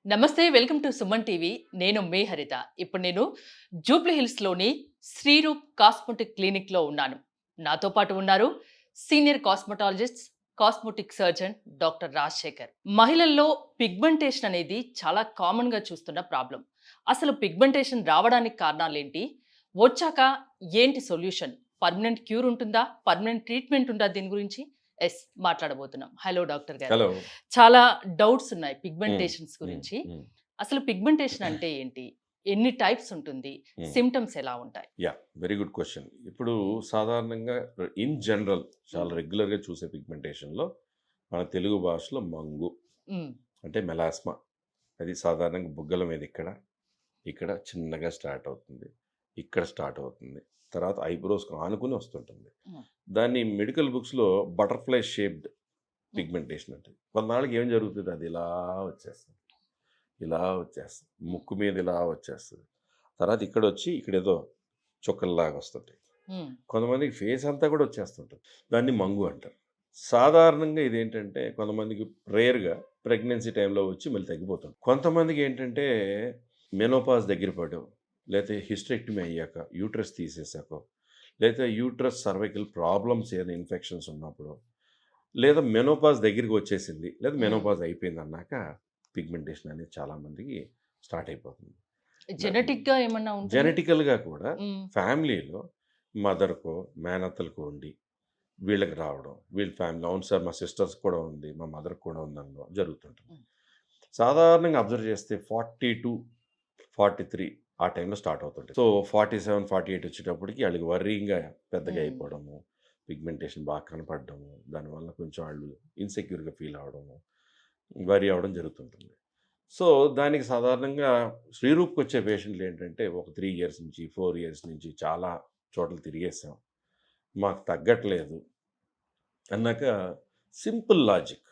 నమస్తే. Welcome to Suman TV. నేను మీ హరిత. ఇప్పుడు నేను జూబ్లీ హిల్స్‌లోని శ్రీరూప్ కాస్మెటిక్ క్లినిక్‌లో ఉన్నాను. నాతో పాటు ఉన్నారు senior cosmetologist, cosmetic surgeon doctor Rajasekhar. మహిళల్లో పిగ్మెంటేషన్ అనేది చాలా కామన్‌గా చూస్తున్న ప్రాబ్లమ్. అసలు పిగ్మెంటేషన్ రావడానికి కారణాలేంటి? వచ్చాక ఏంటి సొల్యూషన్? పర్మనెంట్ క్యూర్ ఉంటుందా? పర్మనెంట్ ట్రీట్మెంట్ ఉందా దీని గురించి? మాట్లాడబోతున్నాం. హలో డాక్టర్ గారు. హలో. చాలా డౌట్స్ ఉన్నాయి హ్మ్. పిగ్మెంటేషన్స్ హ్మ్. గురించి. హ్మ్. అసలు పిగ్మెంటేషన్ అంటే ఏంటి? ఎన్ని టైప్స్ ఉంటుంది? హ్మ్. సింప్టమ్స్ ఎలా ఉంటాయి? Very good question. ఇప్పుడు సాధారణంగా ఇన్ జనరల్ చాలా హ్మ్. రెగ్యులర్‌గా చూసే పిగ్మెంటేషన్‌లో మన తెలుగు భాషలో మంగు హ్మ్. అంటే మెలాస్మా. అది సాధారణంగా బుగ్గల మీద ఇక్కడ, ఇక్కడ చిన్నగా స్టార్ట్ అవుతుంది. ఇక్కడ స్టార్ట్ అవుతుంది. తర్వాత ఐబ్రోస్‌కి ఆనుకుని వస్తుంటుంది. హ్మ్. దాన్ని మెడికల్ బుక్స్‌లో బటర్‌ఫ్లై షేప్డ్ హ్మ్. పిగ్మెంటేషన్ అంటారు. కొన్నాళ్ళకి ఏం జరుగుతది అది ఇలా వచ్చేస్తుంది. ఇలా వచ్చేస్తుంది. ముక్కు మీద ఇలా వచ్చేస్తది. తర్వాత ఇక్కడొచ్చి ఇక్కడేదో చుక్కల్లాగా వస్తుంటాయి. హ్మ్. కొంతమందికి ఫేస్ అంతా కూడా వచ్చేస్తుంటుంది. దాన్ని మంగు అంటారు. సాధారణంగా ఇదేంటంటే కొంతమందికి రేర్‌గా ప్రెగ్నెన్సీ టైంలో వచ్చి మళ్ళీ తగ్గిపోతుంది. కొంతమందికి ఏంటంటే మెనోపాజ్ దగ్గర పడో, లేతే హిస్టెక్టమీ అయ్యాక, యూట్రస్ తీసేసాకో, లేతే యూట్రస్ సర్వైకల్ ప్రాబ్లమ్స్ ఏదైనా ఇన్ఫెక్షన్స్ ఉన్నప్పుడో, లేదా మెనోపాజ్ దగ్గరికి వచ్చేసింది, లేదా హ్మ్. మెనోపాజ్ అయిపోయిందన్నాక పిగ్మెంటేషన్ అనేది చాలామందికి స్టార్ట్ అయిపోతుంది. ద జెనెటిక్‌గా ఏమన్నా ఉంటుందా? జెనెటికల్‌గా కూడా హ్మ్. ఫ్యామిలీలో మదర్‌కో, మేనత్తలకో ఉండి వీళ్ళకి రావడం. వీళ్ళ ఫ్యామిలీ అవును సార్ మా సిస్టర్స్ కూడా ఉంది, మా మదర్‌కి కూడా ఉందనడం జరుగుతుంటుంది. హ్మ్. సాధారణంగా అబ్జర్వ్ చేస్తే 42, 43 ఆ టైంలో స్టార్ట్ అవుతుంటాయి. సో, 47, 48 వచ్చేటప్పటికి ఆళ్ళకి వర్రీయింగ్‌గా పెద్దగా హ్మ్. అయిపోవడము, పిగ్మెంటేషన్ బాగా కనపడడము, దానివల్ల కొంచెం ఆళ్ళు ఇన్‌సెక్యూర్‌గా ఫీల్ అవ్వడము, వర్రీ అవ్వడం జరుగుతుంటుంది. సో, దానికి సాధారణంగా శ్రీరూప్‌కొచ్చే పేషెంట్‌లేంటంటే ఒక 3 ఇయర్స్ నుంచి, 4 ఇయర్స్ నుంచి చాలా చోట్ల తిరిగేసాం. మాకు తగ్గట్లేదు అన్నాక సింపుల్ లాజిక్.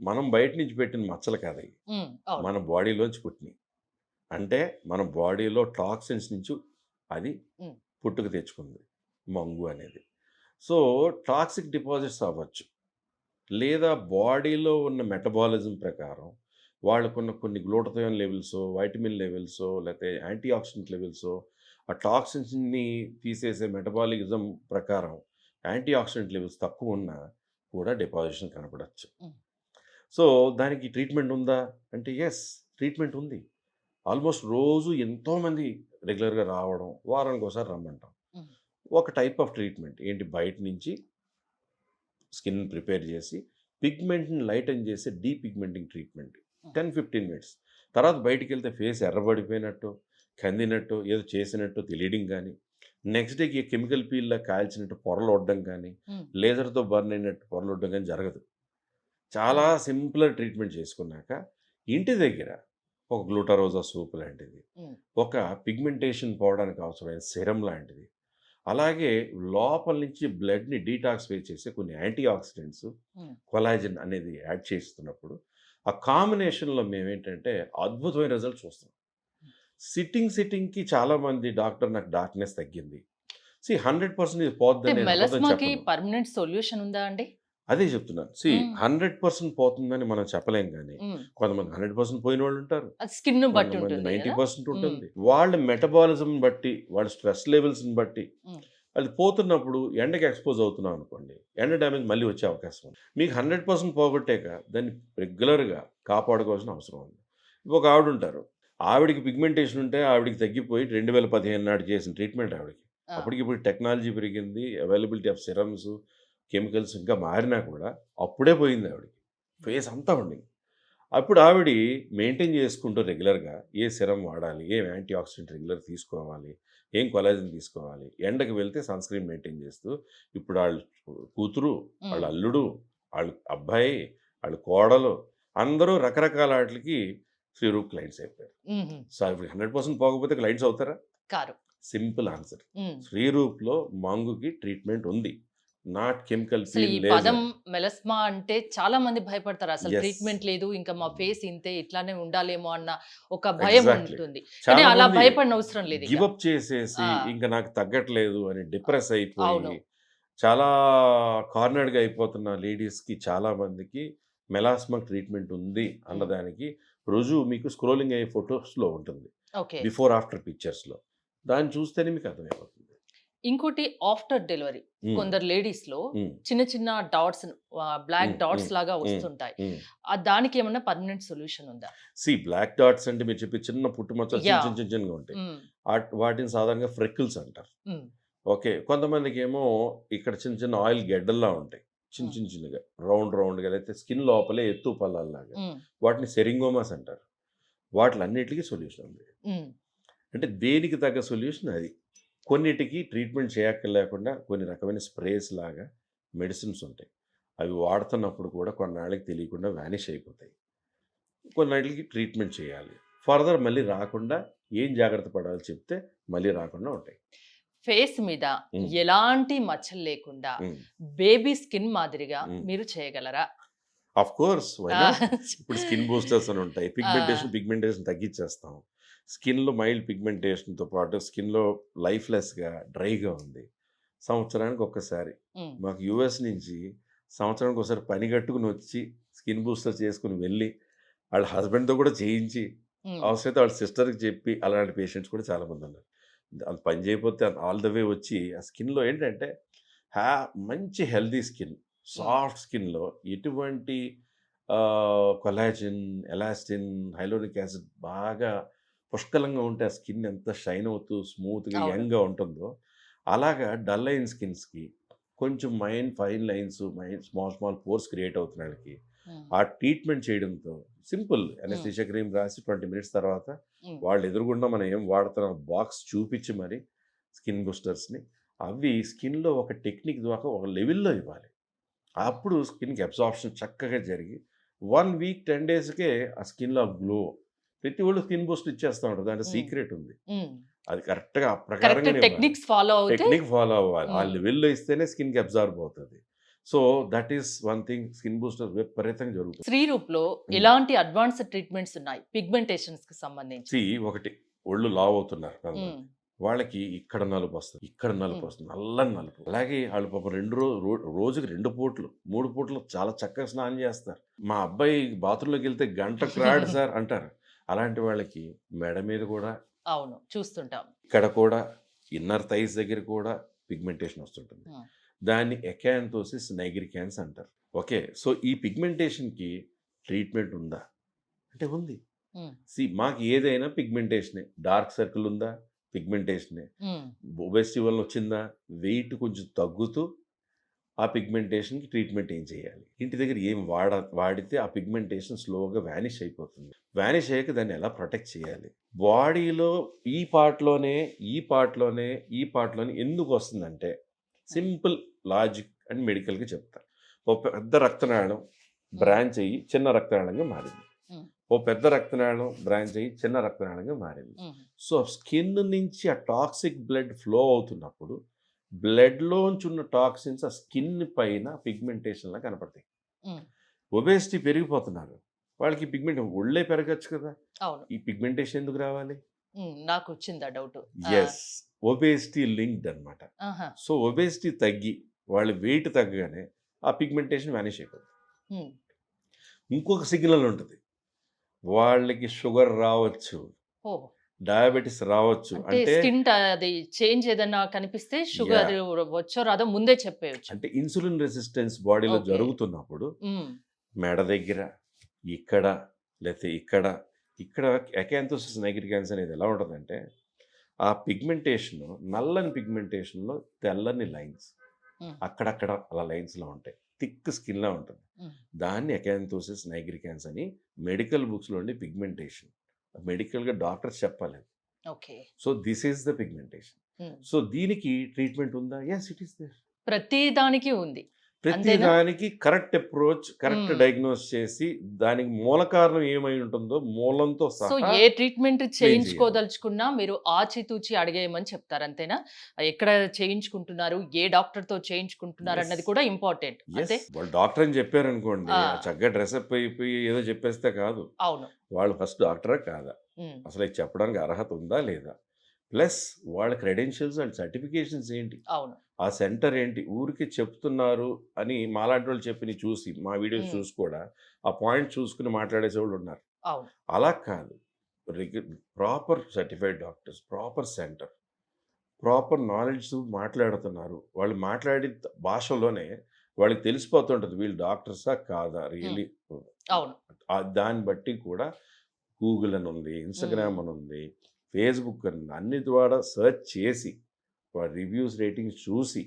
మనం బయట నుంచి పెట్టిన మచ్చలు కాదయి. హ్మ్. అవును. మన బాడీలోంచి పుట్టినియి. అంటే మన బాడీలో టాక్సిన్స్ నుంచి అది హ్మ్. పుట్టుక తెచ్చుకుంది. మంగు అనేది. సో, టాక్సిక్ డిపాజిట్స్ అవ్వచ్చు. లేదా బాడీలో ఉన్న మెటబాలిజం ప్రకారం వాళ్ళకున్న కొన్ని గ్లూటథయోన్ లెవెల్సో, వైటమిన్ లెవెల్సో, లేతే యాంటీ ఆక్సిడెంట్ లెవెల్సో, ఆ టాక్సిన్స్‌ని తీసేసే మెటబాలిజం ప్రకారం యాంటీ ఆక్సిడెంట్ లెవెల్స్ తక్కువున్నా కూడా డిపాజిషన్ కనపడొచ్చు. హ్మ్. సో, దానికి ట్రీట్మెంట్ ఉందా? అంటే యెస్. ట్రీట్మెంట్ ఉంది. ఆల్మోస్ట్ రోజు ఎంతోమంది రెగ్యులర్‌గా రావడం, వారానికోసారి రమ్మంటాం. హ్మ్. ఒక టైప్ ఆఫ్ ట్రీట్మెంట్ ఏంటి బయట నుంచి స్కిన్ ప్రిపేర్ చేసి పిగ్మెంట్‌ని లైటెన్ చేసే డీపిగ్మెంటింగ్ ట్రీట్మెంట్. హ్మ్. 10, 15 మినిట్స్. తర్వాత బయటికెళ్తే ఫేస్ ఎర్రబడిపోయినట్టో, కందినట్టో, ఏదో చేసినట్టో తెలియడం గానీ, నెక్స్ట్ డేకి కెమికల్ పీల్‌లా కాల్చినట్టు పొరలొడ్డం గానీ, హ్మ్. లేజర్‌తో బర్న్ అయినట్టు పొరలొడ్డం గానీ జరగదు. చాలా హ్మ్. సింపుల్‌గా ట్రీట్మెంట్ చేసుకున్నాక, ఇంటి దగ్గర ఒక గ్లూటారోజా సూప్ లాంటిది, హ్మ్. ఒక పిగ్మెంటేషన్ పోవడానికి అవసరమైన సెరమ్ లాంటిది, అలాగే లోపల నుంచి బ్లడ్‌ని డీటాక్సిఫై చేసే కొన్ని యాంటీ ఆక్సిడెంట్స్, హ్మ్. కొలాజన్ అనేది యాడ్ చేస్తున్నప్పుడు, ఆ కాంబినేషన్‌లో మేమేంటంటే అద్భుతమైన రిజల్ట్స్ చూస్తాం. సిట్టింగ్‌కి చాలామంది డాక్టర్ నాకు డార్క్‌నెస్ తగ్గింది. 100% ఇది అంటే పోద్దని నేను అబద్ధం మెలాస్మాకి చెప్పను. పర్మనెంట్ సొల్యూషన్ ఉందా అండి? అదే చెప్తున్నాను. హ్మ్. 100% పోతుందని మనం చెప్పలేం గానీ, హ్మ్. కొంతమంది 100% పోయినోళ్ళుంటారు. అది స్కిన్‌ని బట్టి కొంతమంది ఉంటుంది గదా! 90% హ్మ్. ఉంటుంది. వాళ్ళ మెటబాలిజంని బట్టి, వాళ్ళ స్ట్రెస్ లెవెల్స్‌ని బట్టి, హ్మ్. అది పోతున్నప్పుడు ఎండకి ఎక్స్‌పోజ్ అవుతున్నాం అనుకోండి, ఎండ డ్యామేజ్ మళ్ళీ వచ్చే అవకాశం ఉంది. మీకు 100% పోగొట్టాక దాన్ని రెగ్యులర్‌గా కాపాడుకోవాల్సిన అవసరం ఉంది. ఒక ఆవిడుంటారు. ఆవిడకి పిగ్మెంటేషన్ ఉంటే ఆవిడకి తగ్గిపోయి 2015 నాడు చేసిన ట్రీట్మెంట్ ఆవిడకి. ఆ! అప్పటికి ఇప్పుడు టెక్నాలజీ పెరిగింది. అవైలబిలిటీ ఆఫ్ సిరమ్స్, కెమికల్స్ ఇంకా మారినా కూడా అప్పుడే పోయింది ఆవిడకి. ఫేస్ అంతా ఉండింది. అప్పుడు ఆవిడ మెయింటైన్ చేసుకుంటూ రెగ్యులర్‌గా ఏ సిరమ్ వాడాలి, ఏం యాంటీ ఆక్సిడెంట్ రెగ్యులర్ తీసుకోవాలి, ఏం కొలాజన్ తీసుకోవాలి, ఎండకి వెళ్తే సన్ స్క్రీన్ మెయింటైన్ చేస్తూ, ఇప్పుడు ఆళ్ళ కూతురు, వాళ్ళ హ్మ్. అల్లుడు, ఆళ్ళ అబ్బాయి, ఆళ్ళ కోడలు అందరూ రకరకాల ఆటిలకి శ్రీరూప్ క్లయింట్స్ అయిపోయారు. హుహు. సో, ఇప్పుడు 100% పోకపోతే క్లయింట్స్ అవుతారా? కారు. Simple answer. హ్మ్. శ్రీరూప్‌లో మంగుకి ట్రీట్మెంట్ ఉంది. నాట్ కెమికల్ అసలు పీల్ ఈ పదం లేజర్. మెలాస్మా అంటే చాలా మంది భయపడతారు. అసలు యెస్. ట్రీట్మెంట్ లేదు. ఇంకా మా హ్మ్. ఫేస్ ఇంతే ఇట్లానే ఉండాలేమో అన్న ఒక భయం ఎగ్జాక్ట్‌లీ. ఉంటుంది. కానీ అలా చాలామంది భయపడనవసరం లేదిక. గివ్ అప్ చేసేసి, ఆ! ఇంక నాకు తగ్గట్లేదు అని ఆ! డిప్రెస్ అయిపోయి, అవును. చాలా కార్నర్డ్‌గా అయిపోతున్న లేడీస్‌కి చాలామందికి మెలాస్మా ట్రీట్మెంట్ ఉంది హ్మ్. అన్నదానికి రుజువు మీకు స్క్రోలింగ్ అయ్యే ఫొటోస్లో ఉంటుంది, ఓకే. Before after పిక్చర్స్లో. దాన్ని చూస్తేనే మీకు అర్థమైపోతుంది. ఇంకోటి ఆఫ్టర్ డెలివరీ ఉమ్, కొందరు లేడీస్ లో ఉమ్, చిన్న చిన్న డాట్స్, బ్లాక్ ఉమ్, డాట్స్ ఉమ్, లాగా ఉమ్, వస్తుంటాయి. ఉమ్. దానికి ఏమన్నా పర్మనెంట్ సొల్యూషన్ ఉందా? బ్లాక్ డాట్స్ అంటే మీరు చెప్పి చిన్న పుట్టుమచ్చలు యా. చిన్న చిన్న చిన్నగా ఉంటాయి. ఉమ్, వాటిని సాధారణంగా ఫ్రెకిల్స్ అంటారు. ఉమ్, ఓకే. కొంతమందికి ఏమో ఇక్కడ చిన్న చిన్న ఆయిల్ గెడ్డల్లా ఉంటాయి, చిన్న ఉమ్, చిన్న చిన్నగా రౌండ్గా, అయితే స్కిన్ లోపలే ఎత్తు పల్లాల్లాగా. ఉమ్, వాటిని సెరింగోమాస్ అంటారు. వాటిలన్నిటికీ సొల్యూషన్ ఉంది. ఉమ్, అంటే దేనికి తగ్గ సొల్యూషన్ అది. కొన్నిటికి ట్రీట్మెంట్ చేయక్కర్లేకుండా కొన్ని రకమైన స్ప్రేస్ లాగా మెడిసిన్స్ ఉంటాయి. అవి వాడుతున్నప్పుడు కూడా కొన్నాళ్ళకి తెలియకుండా వ్యానిష్ అయిపోతాయి. కొన్నిటికి ట్రీట్మెంట్ చేయాలి. ఫర్దర్ మళ్ళీ రాకుండా ఏం జాగ్రత్త పడాలో చెప్తే మళ్ళీ రాకుండా ఉంటాయి. ఫేస్ మీద ఉమ్, ఎలాంటి మచ్చలు లేకుండా ఉమ్, బేబీ స్కిన్ మాదిరిగా ఉమ్. మీరు చేయగలరా? ఆఫ్ కోర్స్, వై ఆ, నాట్? ఇప్పుడు స్కిన్ బూస్టర్స్ అని ఉంటాయి. పిగ్మెంటేషన్ తగ్గించేస్తాం. స్కిన్లో మైల్డ్ పిగ్మెంటేషన్తో పాటు స్కిన్లో లైఫ్లెస్గా డ్రైగా ఉంది. సంవత్సరానికి ఒక్కసారి ఉమ్, మాకు యూఎస్ నుంచి సంవత్సరానికి ఒకసారి పని కట్టుకుని వచ్చి స్కిన్ బూస్టర్ చేసుకుని వెళ్ళి వాళ్ళ హస్బెండ్తో కూడా చేయించి ఉమ్, అవసరమైతే వాళ్ళ సిస్టర్కి చెప్పి అలాంటి పేషెంట్స్ కూడా చాలామంది ఉన్నారు. అది పని చేయకపోతే ఆల్ ద వే వచ్చి ఆ స్కిన్లో ఏంటంటే మంచి హెల్దీ స్కిన్, సాఫ్ట్ స్కిన్లో ఎటువంటి కొలాజిన్, ఎలాస్టిన్, హైలోనిక్ యాసిడ్ బాగా పుష్కలంగా ఉంటే ఆ స్కిన్ ఎంత షైన్ అవుతూ స్మూత్గా అవును. యంగ్గా ఉంటుందో అలాగా డల్ అయిన స్కిన్స్కి కొంచెం fine lines, small pores create అవుతున్న వాళ్ళకి ఉమ్, ఆ ట్రీట్మెంట్ చేయడంతో సింపుల్ అనస్థీషియా క్రీమ్ రాసి 20 మినిట్స్ తర్వాత ఉమ్, వాళ్ళు ఎదురుగుండా మనం ఏం వాడుతున్నాం బాక్స్ చూపించి మరి స్కిన్ బూస్టర్స్ని అవి స్కిన్లో ఒక టెక్నిక్ ద్వారా ఒక లెవెల్లో ఇవ్వాలి. అప్పుడు స్కిన్కి అబ్జార్ప్షన్ చక్కగా జరిగి 1 వీక్ 10 డేస్కే ఆ స్కిన్లో గ్లో. ప్రతి వాళ్ళు స్కిన్ బూస్ట్ ఇచ్చేస్తూ ఉంటారు, దాంట్లో ఉమ్, సీక్రెట్ ఉంది. ఉమ్. అది కరెక్ట్గా ఆ కరెక్ట్ ప్రకారంగానే ఇవ్వాలి. టెక్నిక్స్ ఫాలో అవుతే టెక్నిక్ ఫాలో అవ్వాలి. ఆ ఉమ్, లెవెల్లో ఇస్తేనే స్కిన్కి అబ్జార్బ్ అవుతుంది. So that is one thing. Skin booster విపరీతంగా జరుగుతుంది. శ్రీరూప్ లో ఉమ్. ఎలాంటి అడ్వాన్స్డ్ ట్రీట్మెంట్స్ ఉన్నాయి పిగ్మెంటేషన్స్ కి సంబంధించి? ఒకటి ఒళ్ళు లావ్ అవుతున్నారు కొంతమంది. ఉమ్, వాళ్ళకి ఇక్కడ నలుపు వస్తుంది, ఇక్కడ నలుపు ఉమ్, వస్తుంది, నల్లని నలుపు. అలాగే వాళ్ళు పాపం రోజుకి 2 పూట్లు 3 పూట్లు చాలా చక్కగా స్నానం చేస్తారు. మా అబ్బాయి బాత్రూంలోకి వెళ్తే గంట క్రాడ్ సార్ అంటారు. అలాంటి వాళ్ళకి మెడ మీద కూడా, అవును చూస్తుంటాం. ఇక్కడ కూడా, ఇన్నర్ థైస్ దగ్గర కూడా పిగ్మెంటేషన్ వస్తుంటుంది. ఉమ్, దాన్ని ఎకాంతోసిస్ నైగ్రికాన్స్ అంటారు. ఓకే. సో ఈ పిగ్మెంటేషన్కి ట్రీట్మెంట్ ఉందా అంటే ఉంది. ఉమ్, మాకు ఏదైనా పిగ్మెంటేషనే. డార్క్ సర్కిల్ ఉందా, పిగ్మెంటేషనే. ఉమ్, ఒబెసిటీ వల్ల వచ్చిందా, వెయిట్ కొంచెం తగ్గుతూ ఆ పిగ్మెంటేషన్కి ట్రీట్మెంట్ ఏం చేయాలి, ఇంటి దగ్గర ఏం వాడితే ఆ పిగ్మెంటేషన్ స్లోగా వ్యానిష్ అయిపోతుంది. వ్యానిష్ అయ్యాక దాన్ని ఎలా ప్రొటెక్ట్ చేయాలి, బాడీలో ఈ పార్ట్లోనే ఎందుకు వస్తుందంటే సింపుల్ లాజిక్ అండ్ మెడికల్గా చెప్తారు. ఓ పెద్ద రక్తనాళం బ్రాంచ్ అయ్యి చిన్న రక్తనాళంగా మారింది. ఉమ్, ఓ పెద్ద రక్తనాళం బ్రాంచ్ అయ్యి చిన్న రక్తనాళంగా మారింది. ఉమ్, సో స్కిన్ నుంచి ఆ టాక్సిక్ బ్లడ్ ఫ్లో అవుతున్నప్పుడు బ్లడ్లోంచి ఉన్న టాక్సిన్స్ ఆ స్కిన్ పైన పిగ్మెంటేషన్లా కనపడతాయి. ఉమ్, ఒబేసిటీ పెరిగిపోతున్నారు, వాళ్ళకి పిగ్మెంట్ ఒళ్ళే పెరగచ్చు కదా, అవును. ఈ పిగ్మెంటేషన్ ఎందుకు రావాలి? నాకు వచ్చిందా డౌట్? ఎస్, ఒబేసిటీ లింక్డ్ అనమాట. సో ఒబేసిటీ తగ్గి వాళ్ళ వెయిట్ తగ్గగానే ఆ పిగ్మెంటేషన్ వ్యానిష్ అయిపోతుంది. ఇంకొక సిగ్నల్ ఉంటుంది, వాళ్ళకి షుగర్ రావచ్చు, ఓ, డయాబెటీస్ రావచ్చు. అంటే అంటే స్కిన్ అది చేంజ్ ఏదన్నా కనిపిస్తే షుగర్ వచ్చో రాదో ముందే చెప్పేయచ్చు. అంటే ఇన్సులిన్ రెసిస్టెన్స్ బాడీలో Okay. జరుగుతున్నప్పుడు ఉమ్, మెడ దగ్గర, ఇక్కడ, లేకపోతే ఇక్కడ ఎకాంతోసిస్ నైగ్రికాన్స్ అనేది ఎలా ఉంటుందంటే ఆ పిగ్మెంటేషన్, నల్లని పిగ్మెంటేషన్లో తెల్లని లైన్స్ ఉమ్, అక్కడక్కడ అలా లైన్స్లో ఉంటాయి, థిక్ స్కిన్లా ఉంటుంది. ఉమ్, దాన్ని ఎకాంతోసిస్ నైగ్రికాన్స్ అని మెడికల్ బుక్స్లో ఉండే పిగ్మెంటేషన్. మెడికల్గా డాక్టర్స్ చెప్పాలి. Okay. So this is the pigmentation. Um. So దీనికి ట్రీట్మెంట్ ఉందా? Yes, it is there. ప్రతి దానికి ఉంది. ప్రతి అంతేనా? దానికి కరెక్ట్ అప్రోచ్, కరెక్ట్ డయాగ్నోస్ చేసి దానికి మూల కారణం ఏమై ఉంటుందో మూలంతో సో సహా ఏ ట్రీట్మెంట్ చేయించుకోదలుచుకున్నా మీరు ఆచితూచి అడిగేయమని చెప్తారు, అంతేనా? ఎక్కడ చేయించుకుంటున్నారు, ఏ డాక్టర్ తో చేయించుకుంటున్నారు అన్నది కూడా ఇంపార్టెంట్. అంతే. వాళ్ళు డాక్టర్ అని చెప్పారు అనుకోండి, ఆ. చక్కగా డ్రెస్అప్ అయిపోయి ఏదో చెప్పేస్తే కాదు. అవును. వాళ్ళు ఫస్ట్ డాక్టరా కాదా, ఉమ్, అసలు ఇది చెప్పడానికి అర్హత ఉందా లేదా, ప్లస్ వాళ్ళ క్రెడెన్షియల్స్ అండ్ సర్టిఫికేషన్స్ ఏంటి, అవును. ఆ సెంటర్ ఏంటి. ఊరికి చెప్తున్నారు అని మాలాంటి వాళ్ళు చెప్పి చూసి మా వీడియోస్ ఉమ్, చూసి కూడా ఆ పాయింట్ చూసుకుని మాట్లాడేసే వాళ్ళు ఉన్నారు. అవును. అలా కాదు. Proper certified doctors, proper centre, proper knowledge మాట్లాడుతున్నారు. వాళ్ళు మాట్లాడే భాషలోనే వాళ్ళకి తెలిసిపోతుంటది వీళ్ళు డాక్టర్సా? కాదా? రియల్లీ అవును. దాన్ని బట్టి కూడా గూగుల్ అని ఉంది, ఇన్‌స్టాగ్రామ్ హ్మ్. అని ఉంది, ఫేస్‌బుక్ అని ఉంది. అన్ని ద్వారా సెర్చ్ చేసి, వాళ్ళ రివ్యూస్, రేటింగ్స్ చూసి,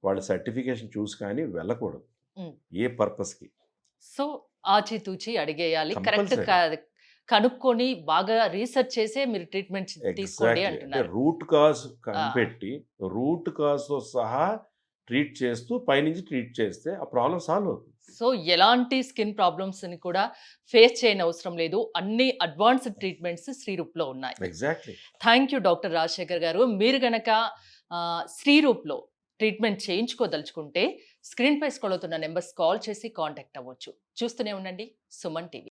వాళ్ళ సర్టిఫికేషన్ చూసి కానీ వెళ్ళకూడదు. హ్మ్. ఏ పర్పస్‌కి. సో, ఆచితూచి అడిగేయాలి. Correct compulsory. కనుక్కొని బాగా రీసెర్చ్ చేసే మీరు ట్రీట్మెంట్ తీసుకోండి ఎగ్జాక్ట్‌లీ. అంటే అంటున్నారు. రూట్ కాజ్ ఆ! కనిపెట్టి, రూట్ కాజ్‌తో సహా ట్రీట్ చేస్తూ పైనుంచి ట్రీట్ చేస్తే ఆ ప్రాబ్లమ్ సాల్వ్ అవుతుంది. సో, ఎలాంటి స్కిన్ ప్రాబ్లమ్స్‌ని కూడా ఫేస్ చేయనవసరం లేదు. అన్ని అడ్వాన్స్డ్ ట్రీట్మెంట్స్ శ్రీరూప్‌లో ఉన్నాయి. Exactly. Thank you doctor Rajasekhar గారు. మీరు గనక శ్రీరూప్‌లో ట్రీట్మెంట్ చేయించుకోదలుచుకుంటే స్క్రీన్‌పై స్క్రోల్ అవుతున్న నంబర్స్ కాల్ చేసి కాంటాక్ట్ అవ్వచ్చు. చూస్తూనే ఉండండి సుమన్ టీవీ.